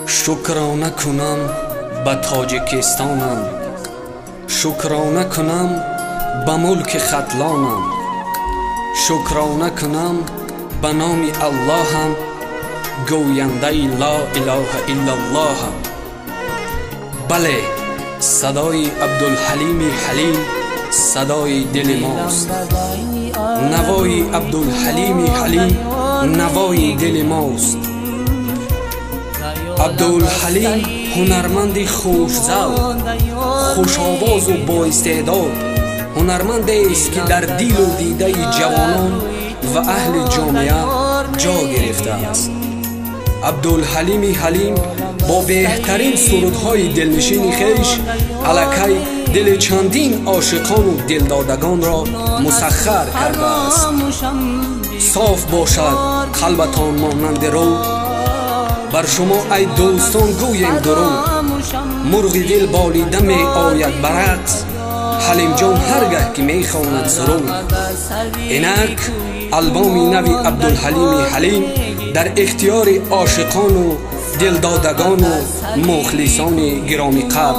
شکرانه کنم به تاجیکستانم، شکرانه کنم به ملک ختلانم، شکرانه کنم به نام اللهم، گوینده لا اله الا الله. بله، صدای عبدالحلیم حلیم صدای دل ماست، نوای عبدالحلیم حلیم نوای دل ماست. عبدالحلیم هنرمند خوش‌ذوق، خوش آواز و با استعداد، هنرمند است که در دل و دیده جوانان و اهل جامعه جا گرفته است. عبدالحلیم حلیم با بهترین سرودهای دلنشین خویش الکی دل چندین عاشقان و دلدادگان را مسخر کرده است. صاف باشد قلبتان مانند رو، بر شما ای دوستان گویم درود. مرغ دل بالیده می آید برقص، حلیم جان هرگه که می خواند سرود. اینک البوم نوی عبدالحلیم حلیم در اختیار عاشقان و دلدادگان و مخلصان گرامی قدر.